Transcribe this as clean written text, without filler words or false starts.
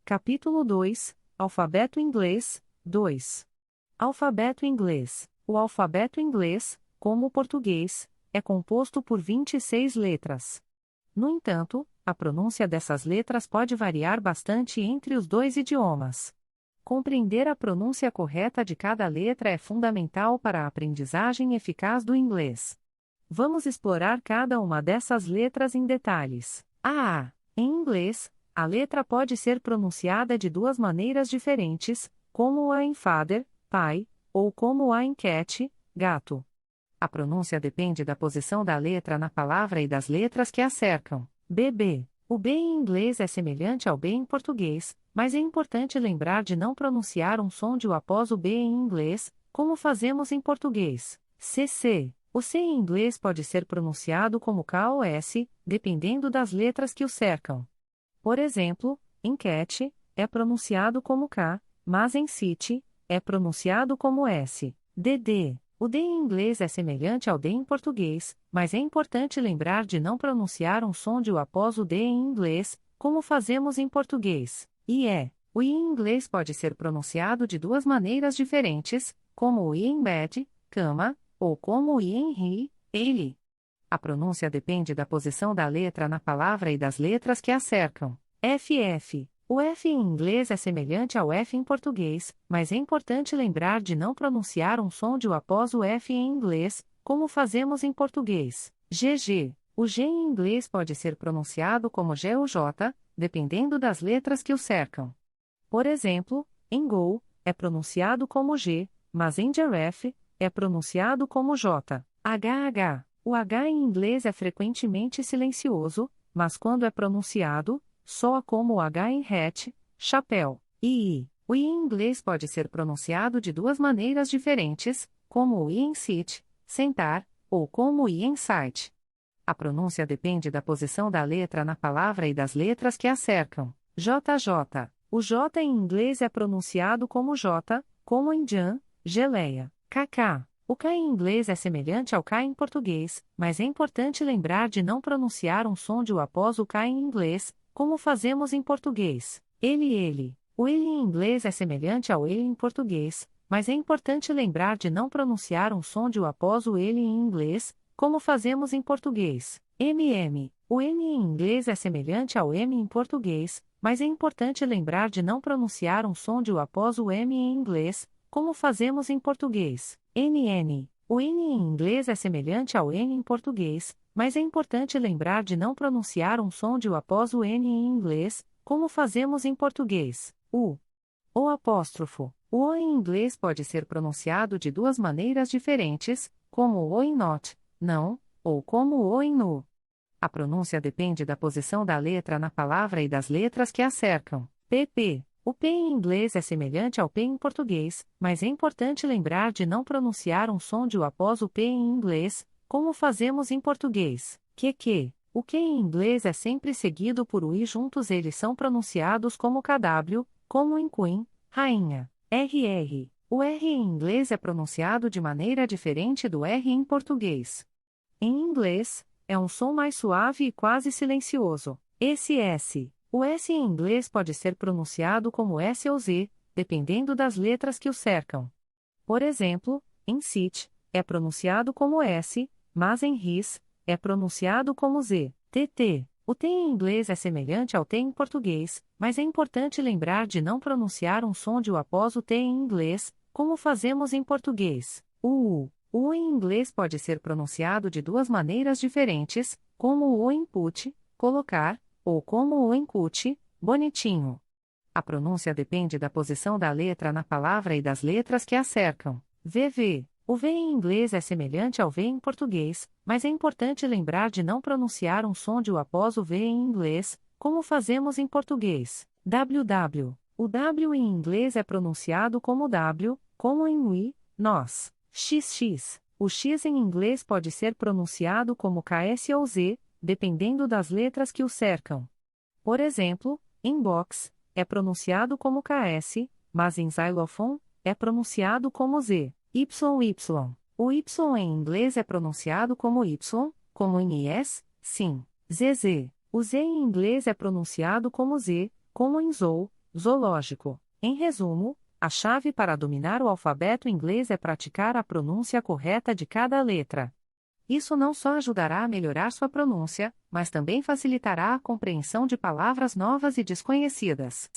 Capítulo 2, Alfabeto Inglês, 2. Alfabeto Inglês. O alfabeto inglês, como o português, é composto por 26 letras. No entanto, a pronúncia dessas letras pode variar bastante entre os dois idiomas. Compreender a pronúncia correta de cada letra é fundamental para a aprendizagem eficaz do inglês. Vamos explorar cada uma dessas letras em detalhes. A. Em inglês, a letra pode ser pronunciada de duas maneiras diferentes, como a em father, pai, ou como a em cat, gato. A pronúncia depende da posição da letra na palavra e das letras que a cercam. BB. O B em inglês é semelhante ao B em português, mas é importante lembrar de não pronunciar um som de U após o B em inglês, como fazemos em português. CC. O C em inglês pode ser pronunciado como K ou S, dependendo das letras que o cercam. Por exemplo, em cat, é pronunciado como K, mas em city, é pronunciado como S. DD. O D em inglês é semelhante ao D em português, mas é importante lembrar de não pronunciar um som de U após o D em inglês, como fazemos em português. IE. O I em inglês pode ser pronunciado de duas maneiras diferentes, como o I em bed, cama, ou como o I em he, ele. A pronúncia depende da posição da letra na palavra e das letras que a cercam. FF. O F em inglês é semelhante ao F em português, mas é importante lembrar de não pronunciar um som de U após o F em inglês, como fazemos em português. GG. O G em inglês pode ser pronunciado como G ou J, dependendo das letras que o cercam. Por exemplo, em go, é pronunciado como G, mas em giraffe, é pronunciado como J. HH. O H em inglês é frequentemente silencioso, mas quando é pronunciado, soa como o H em hat, chapéu. II. O I em inglês pode ser pronunciado de duas maneiras diferentes, como o I em sit, sentar, ou como o I em sight. A pronúncia depende da posição da letra na palavra e das letras que a cercam. JJ. O J em inglês é pronunciado como J, como em jam, geleia. KK. O K em inglês é semelhante ao K em português, mas é importante lembrar de não pronunciar um som de U após o K em inglês, como fazemos em português. Ele. O ele em inglês é semelhante ao ele em português, mas é importante lembrar de não pronunciar um som de U após o ele em inglês, como fazemos em português. MM. O M em inglês é semelhante ao M em português, mas é importante lembrar de não pronunciar um som de U após o M em inglês, como fazemos em português. NN. O N em inglês é semelhante ao N em português, mas é importante lembrar de não pronunciar um som de U após o N em inglês, como fazemos em português. U. O apóstrofo. O O em inglês pode ser pronunciado de duas maneiras diferentes, como o O em not, não, ou como o O em nu. A pronúncia depende da posição da letra na palavra e das letras que a cercam. PP. O P em inglês é semelhante ao P em português, mas é importante lembrar de não pronunciar um som de U após o P em inglês, como fazemos em português. QQ. O Q em inglês é sempre seguido por o I juntos, eles são pronunciados como KW, como em Queen, rainha. RR. O R em inglês é pronunciado de maneira diferente do R em português. Em inglês, é um som mais suave e quase silencioso. SS. O S em inglês pode ser pronunciado como S ou Z, dependendo das letras que o cercam. Por exemplo, em sit, é pronunciado como S, mas em his, é pronunciado como Z. TT. O T em inglês é semelhante ao T em português, mas é importante lembrar de não pronunciar um som de U após o T em inglês, como fazemos em português. O U em inglês pode ser pronunciado de duas maneiras diferentes, como o input, colocar, ou como o incut, bonitinho. A pronúncia depende da posição da letra na palavra e das letras que a cercam. VV. O V em inglês é semelhante ao V em português, mas é importante lembrar de não pronunciar um som de U após o V em inglês, como fazemos em português. WW. O W em inglês é pronunciado como W, como em we, nós. XX. O X em inglês pode ser pronunciado como KS ou Z, dependendo das letras que o cercam. Por exemplo, em box, é pronunciado como KS, mas em xylophone, é pronunciado como Z. YY. O Y em inglês é pronunciado como Y, como em yes, sim. ZZ. O Z em inglês é pronunciado como Z, como em zou, Zoológico. Em resumo, a chave para dominar o alfabeto inglês é praticar a pronúncia correta de cada letra. Isso não só ajudará a melhorar sua pronúncia, mas também facilitará a compreensão de palavras novas e desconhecidas.